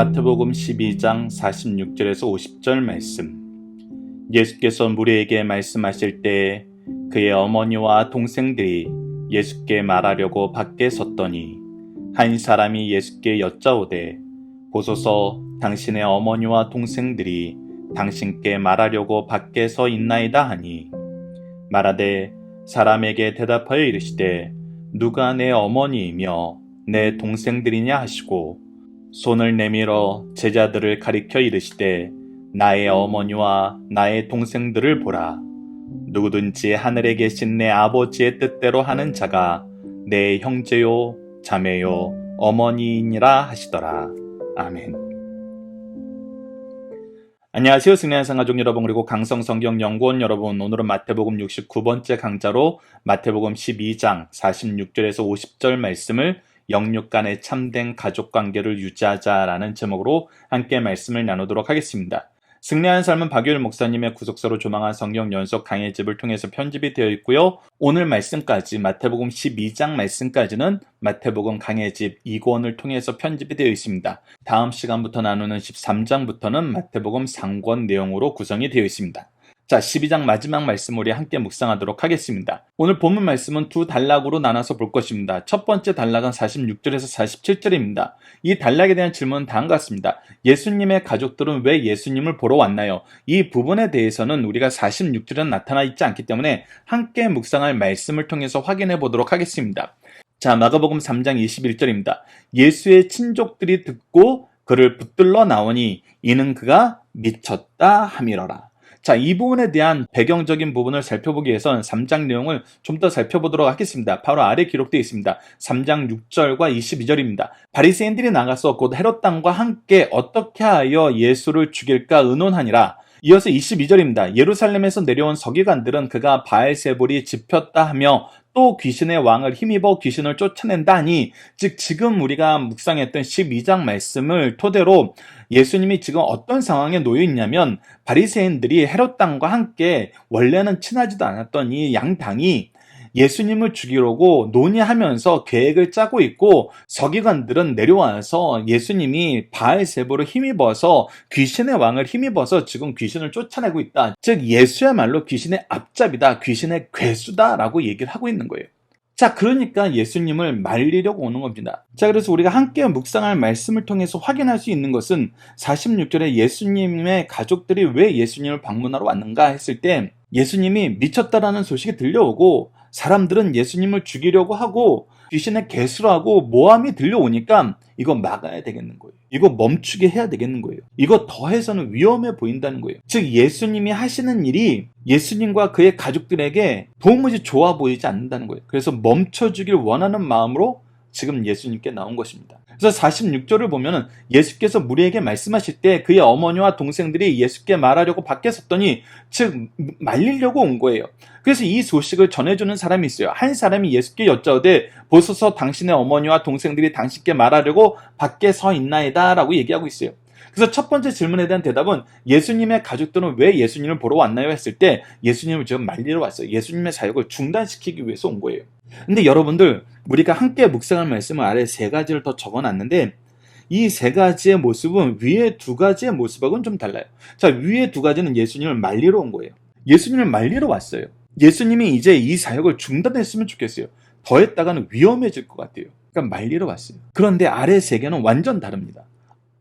마태복음 12장 46절에서 50절 말씀. 예수께서 무리에게 말씀하실 때 그의 어머니와 동생들이 예수께 말하려고 밖에 섰더니 한 사람이 예수께 여짜오되 보소서 당신의 어머니와 동생들이 당신께 말하려고 밖에 서 있나이다 하니 말하되 사람에게 대답하여 이르시되 누가 내 어머니이며 내 동생들이냐 하시고 손을 내밀어 제자들을 가리켜 이르시되 나의 어머니와 나의 동생들을 보라. 누구든지 하늘에 계신 내 아버지의 뜻대로 하는 자가 내 형제요 자매요 어머니이니라 하시더라. 아멘. 안녕하세요. 승리한상 가족 여러분, 그리고 강성성경연구원 여러분, 오늘은 마태복음 69번째 강좌로 마태복음 12장 46절에서 50절 말씀을 영육 간의 참된 가족관계를 유지하자라는 제목으로 함께 말씀을 나누도록 하겠습니다. 승리하는 삶은 박유일 목사님의 구속사로 조망한 성경 연속 강해집을 통해서 편집이 되어 있고요. 오늘 말씀까지 마태복음 12장 말씀까지는 마태복음 강해집 2권을 통해서 편집이 되어 있습니다. 다음 시간부터 나누는 13장부터는 마태복음 3권 내용으로 구성이 되어 있습니다. 자, 12장 마지막 말씀 우리 함께 묵상하도록 하겠습니다. 오늘 본문 말씀은 두 단락으로 나눠서 볼 것입니다. 첫 번째 단락은 46절에서 47절입니다. 이 단락에 대한 질문은 다음과 같습니다. 예수님의 가족들은 왜 예수님을 보러 왔나요? 이 부분에 대해서는 우리가 46절에 나타나 있지 않기 때문에 함께 묵상할 말씀을 통해서 확인해 보도록 하겠습니다. 자, 마가복음 3장 21절입니다. 예수의 친족들이 듣고 그를 붙들러 나오니 이는 그가 미쳤다 함이러라. 자, 이 부분에 대한 배경적인 부분을 살펴보기 위해서는 3장 내용을 좀 더 살펴보도록 하겠습니다. 바로 아래 기록되어 있습니다. 3장 6절과 22절입니다. 바리새인들이 나가서 곧 헤롯 당과 함께 어떻게 하여 예수를 죽일까 의논하니라. 이어서 22절입니다. 예루살렘에서 내려온 서기관들은 그가 바알세불이 집혔다 하며 또 귀신의 왕을 힘입어 귀신을 쫓아낸다 하니, 즉 지금 우리가 묵상했던 12장 말씀을 토대로 예수님이 지금 어떤 상황에 놓여 있냐면, 바리새인들이 헤롯 당과 함께 원래는 친하지도 않았던 이 양당이 예수님을 죽이려고 논의하면서 계획을 짜고 있고, 서기관들은 내려와서 예수님이 바알세불을 힘입어서 귀신의 왕을 힘입어서 지금 귀신을 쫓아내고 있다. 즉 예수야말로 귀신의 앞잡이다, 귀신의 괴수다라고 얘기를 하고 있는 거예요. 자, 그러니까 예수님을 말리려고 오는 겁니다. 자, 그래서 우리가 함께 묵상할 말씀을 통해서 확인할 수 있는 것은 46절에 예수님의 가족들이 왜 예수님을 방문하러 왔는가 했을 때, 예수님이 미쳤다라는 소식이 들려오고 사람들은 예수님을 죽이려고 하고 귀신의 괴수라고 모함이 들려오니까 이거 막아야 되겠는 거예요. 이거 멈추게 해야 되겠는 거예요. 이거 더해서는 위험해 보인다는 거예요. 즉 예수님이 하시는 일이 예수님과 그의 가족들에게 도무지 좋아 보이지 않는다는 거예요. 그래서 멈춰주길 원하는 마음으로 지금 예수님께 나온 것입니다. 그래서 46절을 보면은 예수께서 무리에게 말씀하실 때 그의 어머니와 동생들이 예수께 말하려고 밖에 섰더니, 즉 말리려고 온 거예요. 그래서 이 소식을 전해주는 사람이 있어요. 한 사람이 예수께 여짜오되 보소서 당신의 어머니와 동생들이 당신께 말하려고 밖에 서 있나이다 라고 얘기하고 있어요. 그래서 첫 번째 질문에 대한 대답은 예수님의 가족들은 왜 예수님을 보러 왔나요 했을 때, 예수님을 지금 말리러 왔어요. 예수님의 사역을 중단시키기 위해서 온 거예요. 근데 여러분들, 우리가 함께 묵상할 말씀을 아래 세 가지를 더 적어놨는데, 이 세 가지의 모습은 위에 두 가지의 모습하고는 좀 달라요. 자, 위에 두 가지는 예수님을 말리러 온 거예요. 예수님을 말리러 왔어요. 예수님이 이제 이 사역을 중단했으면 좋겠어요. 더 했다가는 위험해질 것 같아요. 그러니까 말리러 왔어요. 그런데 아래 세 개는 완전 다릅니다.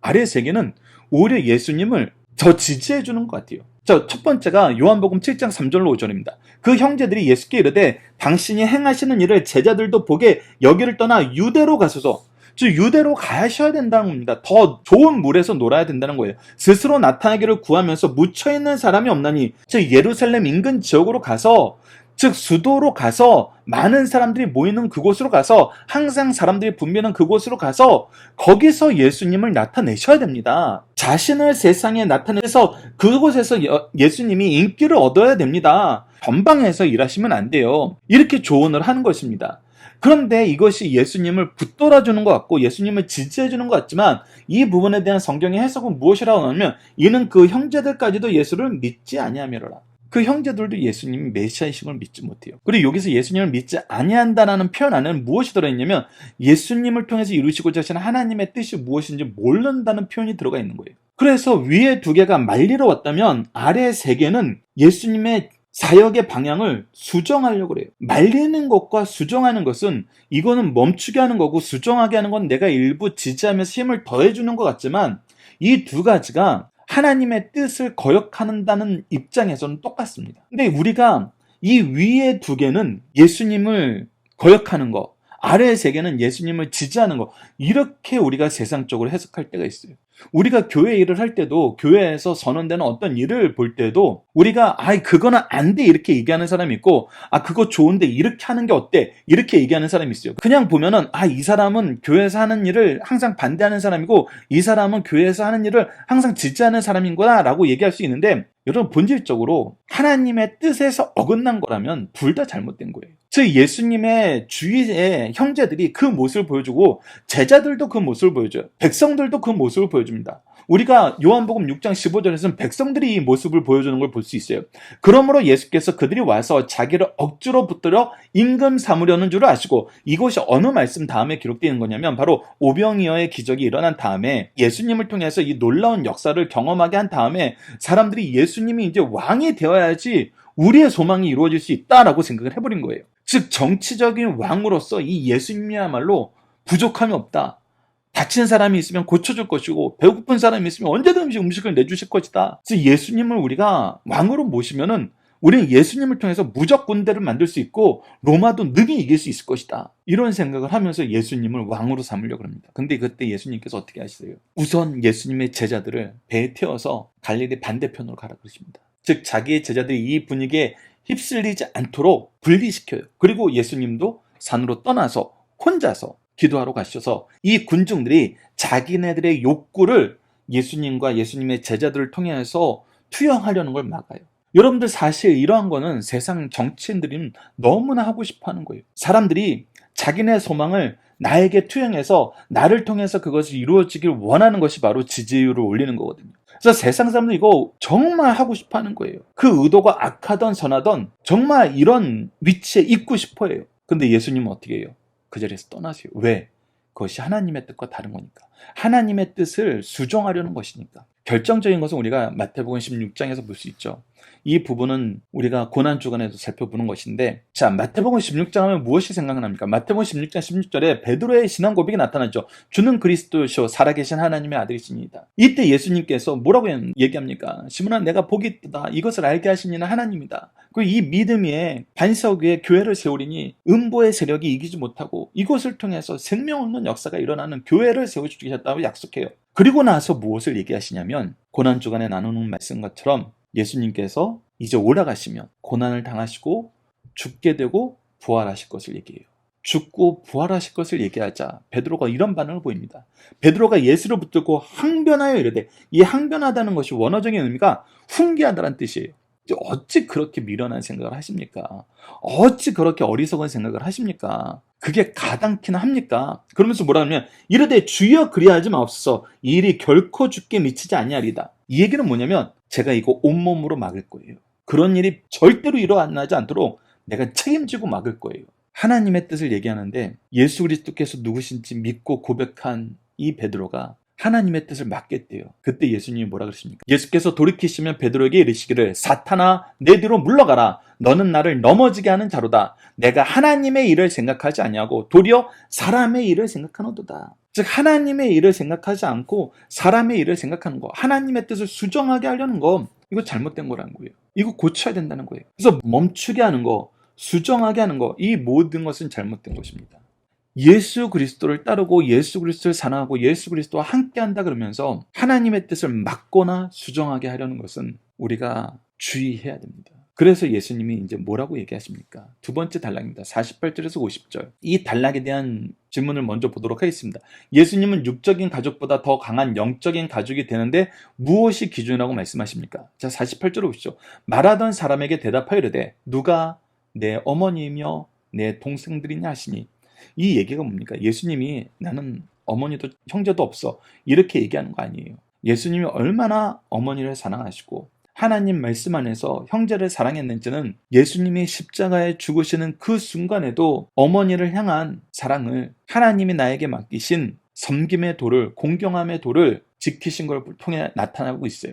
아래 세 개는 오히려 예수님을 더 지지해 주는 것 같아요. 자, 첫 번째가 요한복음 7장 3절로 5절입니다. 그 형제들이 예수께 이르되 당신이 행하시는 일을 제자들도 보게 여기를 떠나 유대로 가소서. 즉 유대로 가셔야 된다는 겁니다. 더 좋은 물에서 놀아야 된다는 거예요. 스스로 나타나기를 구하면서 묻혀있는 사람이 없나니, 즉 예루살렘 인근 지역으로 가서, 즉 수도로 가서 많은 사람들이 모이는 그곳으로 가서, 항상 사람들이 붐비는 그곳으로 가서 거기서 예수님을 나타내셔야 됩니다. 자신을 세상에 나타내서 그곳에서 예수님이 인기를 얻어야 됩니다. 전방에서 일하시면 안 돼요. 이렇게 조언을 하는 것입니다. 그런데 이것이 예수님을 붙들어주는 것 같고 예수님을 지지해주는 것 같지만, 이 부분에 대한 성경의 해석은 무엇이라고 하면 이는 그 형제들까지도 예수를 믿지 아니하미로라. 그 형제들도 예수님이 메시아이심을 믿지 못해요. 그리고 여기서 예수님을 믿지 아니한다라는 표현 안에는 무엇이 들어있냐면 예수님을 통해서 이루시고자 하시는 하나님의 뜻이 무엇인지 모른다는 표현이 들어가 있는 거예요. 그래서 위에 두 개가 말리러 왔다면 아래 세 개는 예수님의 사역의 방향을 수정하려고 그래요. 말리는 것과 수정하는 것은 이거는 멈추게 하는 거고, 수정하게 하는 건 내가 일부 지지하면서 힘을 더해주는 것 같지만 이 두 가지가 하나님의 뜻을 거역한다는 입장에서는 똑같습니다. 근데 우리가 이 위에 두 개는 예수님을 거역하는 거, 아래의 세 개는 예수님을 지지하는 거, 이렇게 우리가 세상적으로 해석할 때가 있어요. 우리가 교회 일을 할 때도, 교회에서 선언되는 어떤 일을 볼 때도 우리가 그거는 안 돼 이렇게 얘기하는 사람이 있고, 그거 좋은데 이렇게 하는 게 어때 이렇게 얘기하는 사람이 있어요. 그냥 보면은 이 사람은 교회에서 하는 일을 항상 반대하는 사람이고 이 사람은 교회에서 하는 일을 항상 지지하는 사람인 거다 라고 얘기할 수 있는데, 여러분 본질적으로 하나님의 뜻에서 어긋난 거라면 둘 다 잘못된 거예요. 즉 예수님의 주위의 형제들이 그 모습을 보여주고 제자들도 그 모습을 보여줘요. 백성들도 그 모습을 보여줍니다. 우리가 요한복음 6장 15절에서는 백성들이 이 모습을 보여주는 걸 볼 수 있어요. 그러므로 예수께서 그들이 와서 자기를 억지로 붙들어 임금 삼으려는 줄 아시고, 이것이 어느 말씀 다음에 기록되어 있는 거냐면 바로 오병이어의 기적이 일어난 다음에 예수님을 통해서 이 놀라운 역사를 경험하게 한 다음에 사람들이 예수님이 이제 왕이 되어야지 우리의 소망이 이루어질 수 있다라고 생각을 해버린 거예요. 즉 정치적인 왕으로서 이 예수님이야말로 부족함이 없다. 다친 사람이 있으면 고쳐줄 것이고 배고픈 사람이 있으면 언제든지 음식을 내주실 것이다. 그래서 예수님을 우리가 왕으로 모시면은 우리는 예수님을 통해서 무적 군대를 만들 수 있고 로마도 능히 이길 수 있을 것이다. 이런 생각을 하면서 예수님을 왕으로 삼으려고 합니다. 근데 그때 예수님께서 어떻게 하시어요? 우선 예수님의 제자들을 배에 태워서 갈릴리 반대편으로 가라 그러십니다. 즉 자기의 제자들이 이 분위기에 휩쓸리지 않도록 분리시켜요. 그리고 예수님도 산으로 떠나서 혼자서 기도하러 가셔서 이 군중들이 자기네들의 욕구를 예수님과 예수님의 제자들을 통해서 투영하려는 걸 막아요. 여러분들 사실 이러한 거는 세상 정치인들이 너무나 하고 싶어 하는 거예요. 사람들이 자기네 소망을 나에게 투영해서 나를 통해서 그것이 이루어지길 원하는 것이 바로 지지율을 올리는 거거든요. 그래서 세상 사람들 이거 정말 하고 싶어 하는 거예요. 그 의도가 악하던 선하던 정말 이런 위치에 있고 싶어 해요. 근데 예수님은 어떻게 해요? 그 자리에서 떠나세요. 왜? 그것이 하나님의 뜻과 다른 거니까. 하나님의 뜻을 수정하려는 것이니까. 결정적인 것은 우리가 마태복음 16장에서 볼 수 있죠. 이 부분은 우리가 고난주간에도 살펴보는 것인데, 자, 마태복음 16장 하면 무엇이 생각납니까? 마태복음 16장 16절에 베드로의 신앙 고백이 나타나죠. 주는 그리스도시요 살아계신 하나님의 아들이십니다. 이때 예수님께서 뭐라고 얘기합니까? 시몬아, 내가 복이 있다. 이것을 알게 하신 이는 하나님이다. 그리고 이 믿음의 반석 위에 교회를 세우리니 음보의 세력이 이기지 못하고 이것을 통해서 생명 없는 역사가 일어나는 교회를 세워주셨다고 약속해요. 그리고 나서 무엇을 얘기하시냐면, 고난주간에 나누는 말씀 것처럼 예수님께서 이제 올라가시면 고난을 당하시고 죽게 되고 부활하실 것을 얘기해요. 죽고 부활하실 것을 얘기하자 베드로가 이런 반응을 보입니다. 베드로가 예수를 붙들고 항변하여 이르되, 이 항변하다는 것이 원어적인 의미가 훈계하다는 뜻이에요. 어찌 그렇게 미련한 생각을 하십니까? 어찌 그렇게 어리석은 생각을 하십니까? 그게 가당키나 합니까? 그러면서 뭐라 하면 이르되 주여 그리하지 마옵소서, 이 일이 결코 죽게 미치지 아니하리다. 이 얘기는 뭐냐면 제가 이거 온몸으로 막을 거예요. 그런 일이 절대로 일어나지 않도록 내가 책임지고 막을 거예요. 하나님의 뜻을 얘기하는데 예수 그리스도께서 누구신지 믿고 고백한 이 베드로가 하나님의 뜻을 맡겠대요. 그때 예수님이 뭐라 그러십니까? 예수께서 돌이키시면 베드로에게 이르시기를, 사탄아 내 뒤로 물러가라. 너는 나를 넘어지게 하는 자로다. 내가 하나님의 일을 생각하지 아니하고 도리어 사람의 일을 생각하노도다. 즉 하나님의 일을 생각하지 않고 사람의 일을 생각하는 거, 하나님의 뜻을 수정하게 하려는 거, 이거 잘못된 거라는 거예요. 이거 고쳐야 된다는 거예요. 그래서 멈추게 하는 거, 수정하게 하는 거, 이 모든 것은 잘못된 것입니다. 예수 그리스도를 따르고 예수 그리스도를 사랑하고 예수 그리스도와 함께한다 그러면서 하나님의 뜻을 막거나 수정하게 하려는 것은 우리가 주의해야 됩니다. 그래서 예수님이 이제 뭐라고 얘기하십니까? 두 번째 단락입니다. 48절에서 50절. 이 단락에 대한 질문을 먼저 보도록 하겠습니다. 예수님은 육적인 가족보다 더 강한 영적인 가족이 되는데 무엇이 기준이라고 말씀하십니까? 자, 48절 보시죠. 말하던 사람에게 대답하여 이르되, 누가 내 어머니이며 내 동생들이냐 하시니. 이 얘기가 뭡니까? 예수님이 나는 어머니도 형제도 없어 이렇게 얘기하는 거 아니에요. 예수님이 얼마나 어머니를 사랑하시고 하나님 말씀 안에서 형제를 사랑했는지는 예수님이 십자가에 죽으시는 그 순간에도 어머니를 향한 사랑을 하나님이 나에게 맡기신 섬김의 도를, 공경함의 도를 지키신 걸 통해 나타나고 있어요.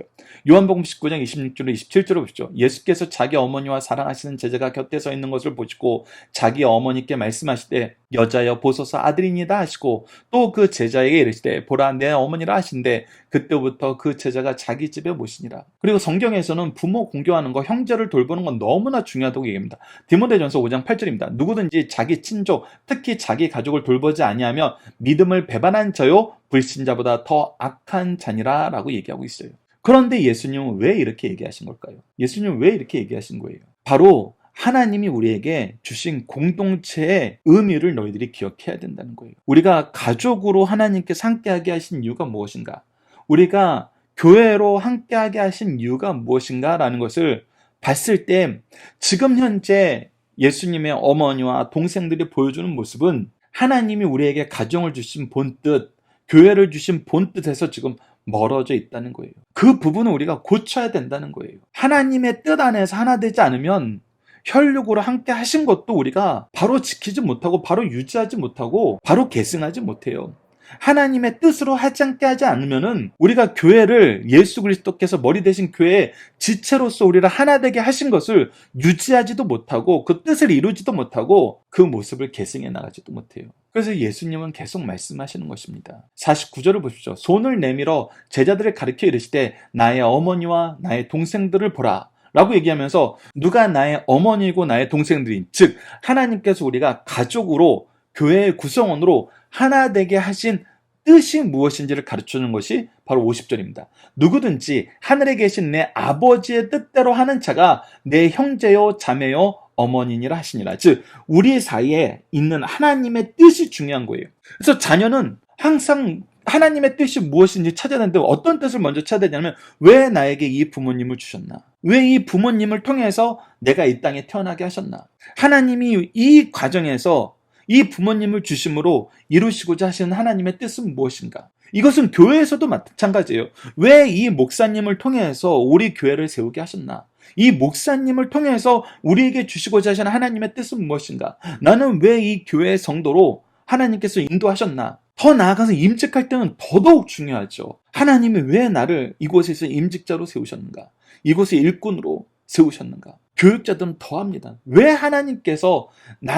요한복음 19장 26절로 27절을 보시죠. 예수께서 자기 어머니와 사랑하시는 제자가 곁에 서 있는 것을 보시고 자기 어머니께 말씀하시되 여자여 보소서 아들이니이다 하시고 또 그 제자에게 이르시되 보라 내 어머니라 하신대 그때부터 그 제자가 자기 집에 모시니라. 그리고 성경에서는 부모 공경하는 거, 형제를 돌보는 건 너무나 중요하다고 얘기합니다. 디모데전서 5장 8절입니다. 누구든지 자기 친족, 특히 자기 가족을 돌보지 아니하며 믿음을 배반한 자요 불신자보다 더 악한 자니라 라고 얘기하고 있어요. 그런데 예수님은 왜 이렇게 얘기하신 걸까요? 예수님은 왜 이렇게 얘기하신 거예요? 바로 하나님이 우리에게 주신 공동체의 의미를 너희들이 기억해야 된다는 거예요. 우리가 가족으로 하나님께서 함께하게 하신 이유가 무엇인가? 우리가 교회로 함께하게 하신 이유가 무엇인가? 라는 것을 봤을 때 지금 현재 예수님의 어머니와 동생들이 보여주는 모습은 하나님이 우리에게 가정을 주신 본뜻, 교회를 주신 본뜻에서 지금 멀어져 있다는 거예요. 그 부분을 우리가 고쳐야 된다는 거예요. 하나님의 뜻 안에서 하나 되지 않으면 혈육으로 함께 하신 것도 우리가 바로 지키지 못하고 바로 유지하지 못하고 바로 계승하지 못해요. 하나님의 뜻으로 하지 않으면은 우리가 교회를 예수 그리스도께서 머리 대신 교회의 지체로서 우리를 하나 되게 하신 것을 유지하지도 못하고 그 뜻을 이루지도 못하고 그 모습을 계승해 나가지도 못해요. 그래서 예수님은 계속 말씀하시는 것입니다. 49절을 보십시오. 손을 내밀어 제자들을 가리켜 이르시되 나의 어머니와 나의 동생들을 보라 라고 얘기하면서 누가 나의 어머니고 나의 동생들인, 즉 하나님께서 우리가 가족으로 교회의 구성원으로 하나 되게 하신 뜻이 무엇인지를 가르쳐주는 것이 바로 50절입니다. 누구든지 하늘에 계신 내 아버지의 뜻대로 하는 자가 내 형제요 자매요 어머니니라 하시니라. 즉 우리 사이에 있는 하나님의 뜻이 중요한 거예요. 그래서 자녀는 항상 하나님의 뜻이 무엇인지 찾아야 되는데 어떤 뜻을 먼저 찾아야 되냐면 왜 나에게 이 부모님을 주셨나? 왜 이 부모님을 통해서 내가 이 땅에 태어나게 하셨나? 하나님이 이 과정에서 이 부모님을 주심으로 이루시고자 하시는 하나님의 뜻은 무엇인가? 이것은 교회에서도 마찬가지예요. 왜 이 목사님을 통해서 우리 교회를 세우게 하셨나? 이 목사님을 통해서 우리에게 주시고자 하시는 하나님의 뜻은 무엇인가? 나는 왜 이 교회의 성도로 하나님께서 인도하셨나? 더 나아가서 임직할 때는 더더욱 중요하죠. 하나님이 왜 나를 이곳에서 임직자로 세우셨는가? 이곳의 일꾼으로 세우셨는가? 교육자들은 더합니다. 왜 하나님께서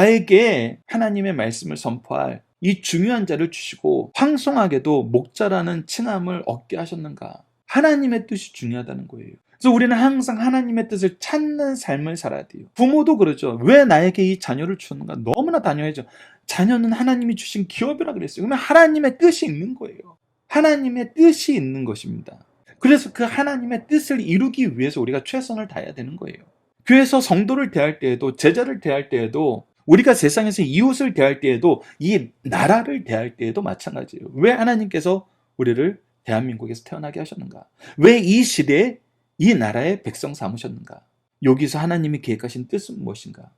나에게 하나님의 말씀을 선포할 이 중요한 자를 주시고 황송하게도 목자라는 칭함을 얻게 하셨는가? 하나님의 뜻이 중요하다는 거예요. 그래서 우리는 항상 하나님의 뜻을 찾는 삶을 살아야 돼요. 부모도 그러죠. 왜 나에게 이 자녀를 주는가? 너무나 단호해져. 자녀는 하나님이 주신 기업이라 그랬어요. 그러면 하나님의 뜻이 있는 거예요. 하나님의 뜻이 있는 것입니다. 그래서 그 하나님의 뜻을 이루기 위해서 우리가 최선을 다해야 되는 거예요. 교회에서 성도를 대할 때에도, 제자를 대할 때에도, 우리가 세상에서 이웃을 대할 때에도, 이 나라를 대할 때에도 마찬가지예요. 왜 하나님께서 우리를 대한민국에서 태어나게 하셨는가? 왜 이 시대에 이 나라의 백성 삼으셨는가? 여기서 하나님이 계획하신 뜻은 무엇인가?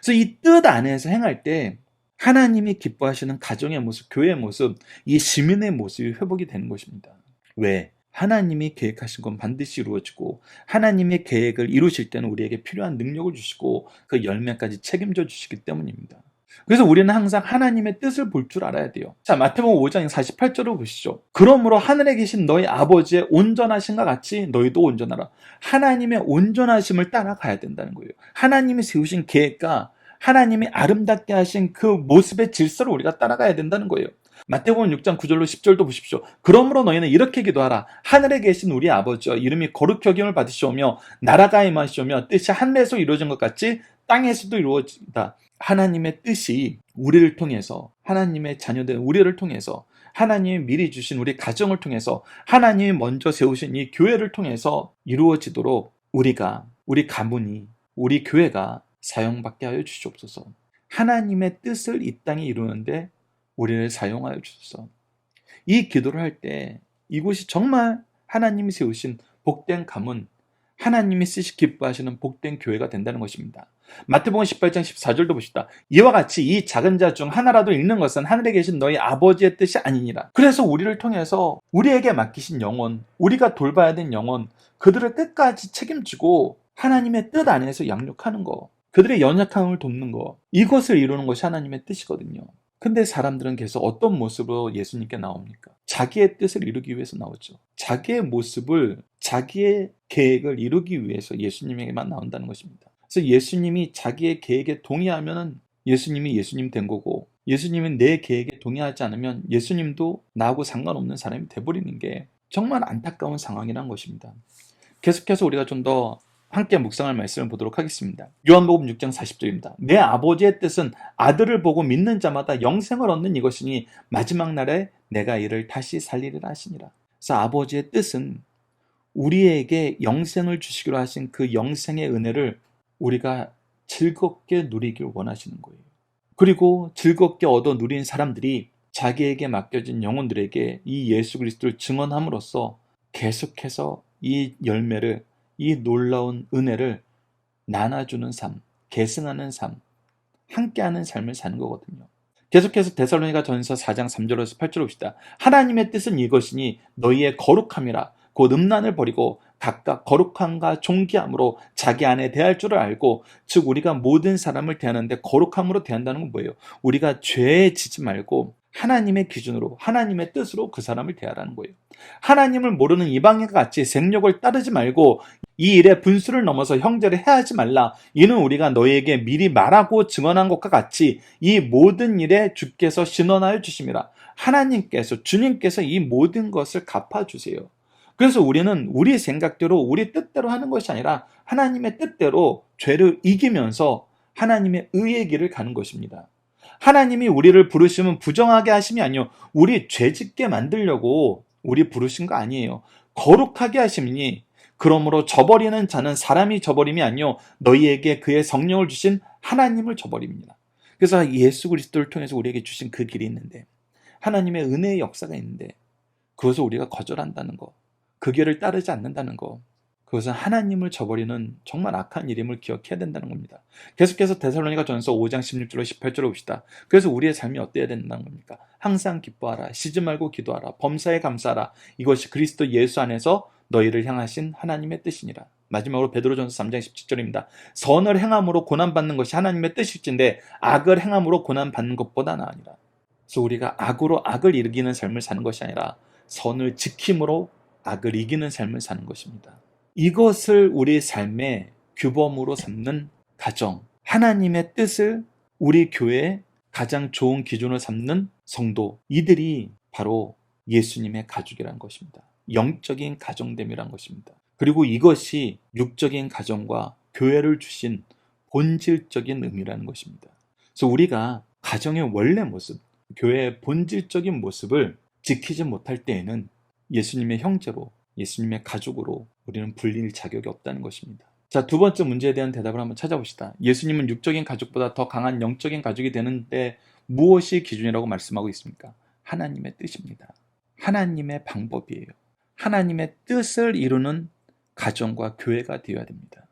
그래서 이 뜻 안에서 행할 때 하나님이 기뻐하시는 가정의 모습, 교회의 모습, 이 시민의 모습이 회복이 되는 것입니다. 왜? 하나님이 계획하신 건 반드시 이루어지고 하나님의 계획을 이루실 때는 우리에게 필요한 능력을 주시고 그 열매까지 책임져 주시기 때문입니다. 그래서 우리는 항상 하나님의 뜻을 볼 줄 알아야 돼요. 자, 마태복음 5장 48절을 보시죠. 그러므로 하늘에 계신 너희 아버지의 온전하심과 같이 너희도 온전하라. 하나님의 온전하심을 따라가야 된다는 거예요. 하나님이 세우신 계획과 하나님이 아름답게 하신 그 모습의 질서를 우리가 따라가야 된다는 거예요. 마태복음 6장 9절로 10절도 보십시오. 그러므로 너희는 이렇게 기도하라. 하늘에 계신 우리 아버지여 이름이 거룩히 여김을 받으시오며 나라가 임하시오며 뜻이 하늘에서 이루어진 것 같이 땅에서도 이루어진다. 하나님의 뜻이 우리를 통해서, 하나님의 자녀된 우리를 통해서, 하나님이 미리 주신 우리 가정을 통해서, 하나님이 먼저 세우신 이 교회를 통해서 이루어지도록 우리가, 우리 가문이, 우리 교회가 사용받게 하여 주시옵소서. 하나님의 뜻을 이 땅에 이루는데 우리를 사용하여 주소서. 이 기도를 할 때 이곳이 정말 하나님이 세우신 복된 가문, 하나님이 쓰시 기뻐하시는 복된 교회가 된다는 것입니다. 마태복음 18장 14절도 보십시다. 이와 같이 이 작은 자 중 하나라도 읽는 것은 하늘에 계신 너희 아버지의 뜻이 아니니라. 그래서 우리를 통해서 우리에게 맡기신 영혼, 우리가 돌봐야 된 영혼, 그들을 끝까지 책임지고 하나님의 뜻 안에서 양육하는 거, 그들의 연약함을 돕는 거, 이것을 이루는 것이 하나님의 뜻이거든요. 근데 사람들은 계속 어떤 모습으로 예수님께 나옵니까? 자기의 뜻을 이루기 위해서 나오죠. 자기의 모습을, 자기의 계획을 이루기 위해서 예수님에게만 나온다는 것입니다. 그래서 예수님이 자기의 계획에 동의하면 예수님이 예수님 된 거고, 예수님은 내 계획에 동의하지 않으면 예수님도 나하고 상관없는 사람이 돼버리는 게 정말 안타까운 상황이란 것입니다. 계속해서 우리가 좀 더 함께 묵상할 말씀을 보도록 하겠습니다. 요한복음 6장 40절입니다. 내 아버지의 뜻은 아들을 보고 믿는 자마다 영생을 얻는 이것이니 마지막 날에 내가 이를 다시 살리리라 하시니라. 그래서 아버지의 뜻은 우리에게 영생을 주시기로 하신 그 영생의 은혜를 우리가 즐겁게 누리길 원하시는 거예요. 그리고 즐겁게 얻어 누린 사람들이 자기에게 맡겨진 영혼들에게 이 예수 그리스도를 증언함으로써 계속해서 이 열매를, 이 놀라운 은혜를 나눠주는 삶, 계승하는 삶, 함께하는 삶을 사는 거거든요. 계속해서 데살로니가 전서 4장 3절에서 8절 봅시다. 하나님의 뜻은 이것이니 너희의 거룩함이라. 곧 음란을 버리고 각각 거룩함과 존귀함으로 자기 안에 대할 줄을 알고, 즉 우리가 모든 사람을 대하는데 거룩함으로 대한다는 건 뭐예요? 우리가 죄에 지지 말고 하나님의 기준으로, 하나님의 뜻으로 그 사람을 대하라는 거예요. 하나님을 모르는 이방인과 같이 생욕을 따르지 말고 이 일에 분수를 넘어서 형제를 해하지 말라. 이는 우리가 너희에게 미리 말하고 증언한 것과 같이 이 모든 일에 주께서 신원하여 주심이라. 하나님께서, 주님께서 이 모든 것을 갚아주세요. 그래서 우리는 우리 생각대로, 우리 뜻대로 하는 것이 아니라 하나님의 뜻대로 죄를 이기면서 하나님의 의의 길을 가는 것입니다. 하나님이 우리를 부르시면 부정하게 하심이 아니요, 우리 죄짓게 만들려고 우리 부르신 거 아니에요. 거룩하게 하심이니 그러므로 저버리는 자는 사람이 저버림이 아니요 너희에게 그의 성령을 주신 하나님을 저버립니다. 그래서 예수 그리스도를 통해서 우리에게 주신 그 길이 있는데, 하나님의 은혜의 역사가 있는데 그것을 우리가 거절한다는 거, 그 길을 따르지 않는다는 거, 그것은 하나님을 저버리는 정말 악한 일임을 기억해야 된다는 겁니다. 계속해서 데살로니가 전서 5장 16절로 18절을 봅시다. 그래서 우리의 삶이 어때야 된다는 겁니까? 항상 기뻐하라, 쉬지 말고 기도하라, 범사에 감사하라. 이것이 그리스도 예수 안에서 너희를 향하신 하나님의 뜻이니라. 마지막으로 베드로전서 3장 17절입니다. 선을 행함으로 고난받는 것이 하나님의 뜻일진데 악을 행함으로 고난받는 것보다 나으니라. 그래서 우리가 악으로 악을 이기는 삶을 사는 것이 아니라 선을 지킴으로 악을 이기는 삶을 사는 것입니다. 이것을 우리 삶의 규범으로 삼는 가정, 하나님의 뜻을 우리 교회의 가장 좋은 기준으로 삼는 성도, 이들이 바로 예수님의 가족이라는 것입니다. 영적인 가정됨이란 것입니다. 그리고 이것이 육적인 가정과 교회를 주신 본질적인 의미라는 것입니다. 그래서 우리가 가정의 원래 모습, 교회의 본질적인 모습을 지키지 못할 때에는 예수님의 형제로, 예수님의 가족으로 우리는 불릴 자격이 없다는 것입니다. 자, 두 번째 문제에 대한 대답을 한번 찾아봅시다. 예수님은 육적인 가족보다 더 강한 영적인 가족이 되는데 무엇이 기준이라고 말씀하고 있습니까? 하나님의 뜻입니다. 하나님의 방법이에요. 하나님의 뜻을 이루는 가정과 교회가 되어야 됩니다.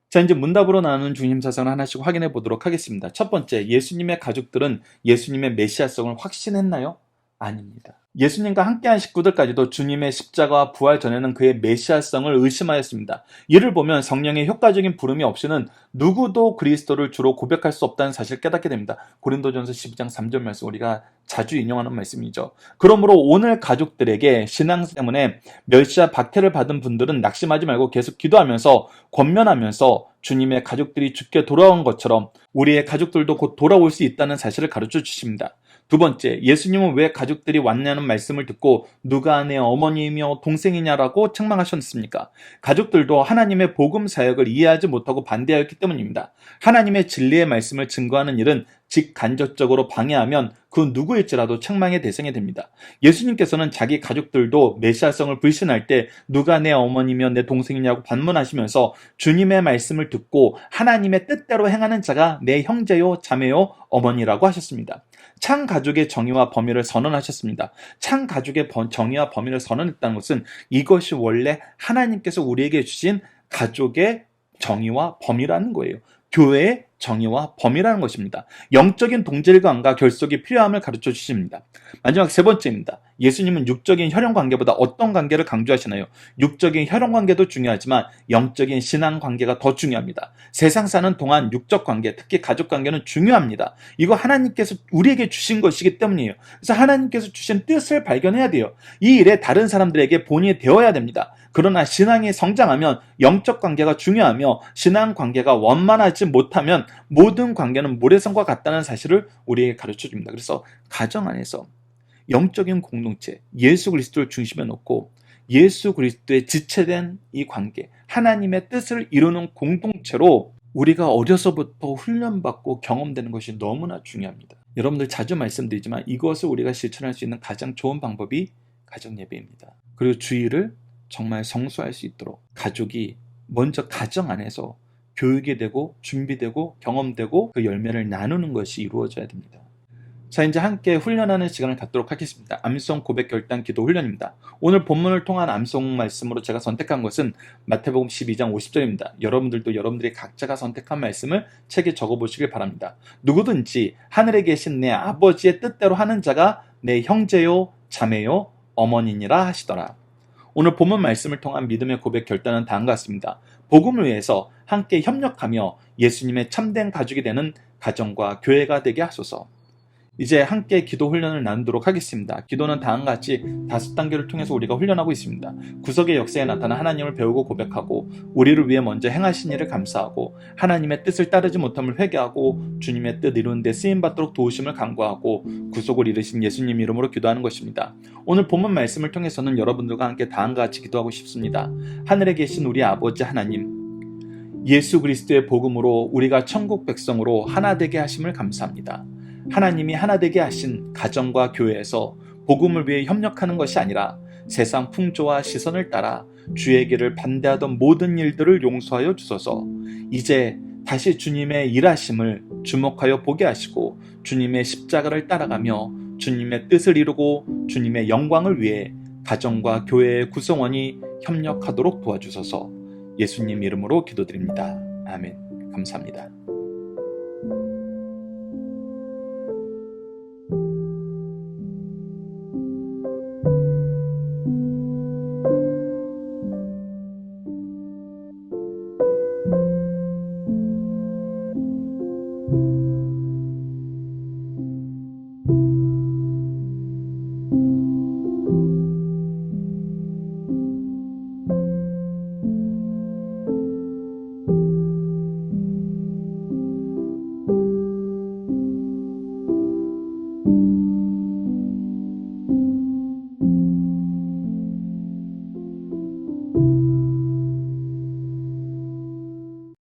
자, 이제 문답으로 나누는 중심 사상을 하나씩 확인해 보도록 하겠습니다. 첫 번째, 예수님의 가족들은 예수님의 메시아성을 확신했나요? 아닙니다. 예수님과 함께한 식구들까지도 주님의 십자가와 부활 전에는 그의 메시아성을 의심하였습니다. 이를 보면 성령의 효과적인 부름이 없이는 누구도 그리스도를 주로 고백할 수 없다는 사실을 깨닫게 됩니다. 고린도전서 12장 3절 말씀, 우리가 자주 인용하는 말씀이죠. 그러므로 오늘 가족들에게 신앙 때문에 멸시와 박해를 받은 분들은 낙심하지 말고 계속 기도하면서 권면하면서 주님의 가족들이 죽게 돌아온 것처럼 우리의 가족들도 곧 돌아올 수 있다는 사실을 가르쳐 주십니다. 두 번째, 예수님은 왜 가족들이 왔냐는 말씀을 듣고 누가 내 어머니이며 동생이냐라고 책망하셨습니까? 가족들도 하나님의 복음 사역을 이해하지 못하고 반대하였기 때문입니다. 하나님의 진리의 말씀을 증거하는 일은 직간접적으로 방해하면 그 누구일지라도 책망의 대상이 됩니다. 예수님께서는 자기 가족들도 메시아성을 불신할 때 누가 내 어머니며 내 동생이냐고 반문하시면서 주님의 말씀을 듣고 하나님의 뜻대로 행하는 자가 내 형제요 자매요 어머니라고 하셨습니다. 창 가족의 정의와 범위를 선언하셨습니다. 창 가족의 정의와 범위를 선언했다는 것은 이것이 원래 하나님께서 우리에게 주신 가족의 정의와 범위라는 거예요. 교회의 정의와 범위라는 것입니다. 영적인 동질감과 결속이 필요함을 가르쳐 주십니다. 마지막 세 번째입니다. 예수님은 육적인 혈연 관계보다 어떤 관계를 강조하시나요? 육적인 혈연 관계도 중요하지만 영적인 신앙 관계가 더 중요합니다. 세상 사는 동안 육적 관계, 특히 가족 관계는 중요합니다. 이거 하나님께서 우리에게 주신 것이기 때문이에요. 그래서 하나님께서 주신 뜻을 발견해야 돼요. 이 일에 다른 사람들에게 본이 되어야 됩니다. 그러나 신앙이 성장하면 영적 관계가 중요하며 신앙 관계가 원만하지 못하면 모든 관계는 모래성과 같다는 사실을 우리에게 가르쳐 줍니다. 그래서 가정 안에서 영적인 공동체, 예수 그리스도를 중심에 놓고 예수 그리스도의 지체된 이 관계, 하나님의 뜻을 이루는 공동체로 우리가 어려서부터 훈련받고 경험되는 것이 너무나 중요합니다. 여러분들 자주 말씀드리지만 이것을 우리가 실천할 수 있는 가장 좋은 방법이 가정 예배입니다. 그리고 주일을 정말 성수할 수 있도록 가족이 먼저 가정 안에서 교육이 되고 준비되고 경험되고 그 열매를 나누는 것이 이루어져야 됩니다. 자, 이제 함께 훈련하는 시간을 갖도록 하겠습니다. 암송 고백 결단 기도 훈련입니다. 오늘 본문을 통한 암송 말씀으로 제가 선택한 것은 마태복음 12장 50절입니다. 여러분들도 여러분들이 각자가 선택한 말씀을 책에 적어보시길 바랍니다. 누구든지 하늘에 계신 내 아버지의 뜻대로 하는 자가 내 형제요 자매요 어머니니라 하시더라. 오늘 본문 말씀을 통한 믿음의 고백 결단은 다음과 같습니다. 복음을 위해서 함께 협력하며 예수님의 참된 가족이 되는 가정과 교회가 되게 하소서. 이제 함께 기도 훈련을 나누도록 하겠습니다. 기도는 다음과 같이 5단계를 통해서 우리가 훈련하고 있습니다. 구속의 역사에 나타난 하나님을 배우고 고백하고 우리를 위해 먼저 행하신 일을 감사하고 하나님의 뜻을 따르지 못함을 회개하고 주님의 뜻 이루는 데 쓰임받도록 도우심을 간구하고 구속을 이루신 예수님 이름으로 기도하는 것입니다. 오늘 본문 말씀을 통해서는 여러분들과 함께 다음과 같이 기도하고 싶습니다. 하늘에 계신 우리 아버지 하나님, 예수 그리스도의 복음으로 우리가 천국 백성으로 하나 되게 하심을 감사합니다. 하나님이 하나 되게 하신 가정과 교회에서 복음을 위해 협력하는 것이 아니라 세상 풍조와 시선을 따라 주의 길을 반대하던 모든 일들을 용서하여 주소서. 이제 다시 주님의 일하심을 주목하여 보게 하시고 주님의 십자가를 따라가며 주님의 뜻을 이루고 주님의 영광을 위해 가정과 교회의 구성원이 협력하도록 도와주소서. 예수님 이름으로 기도드립니다. 아멘. 감사합니다.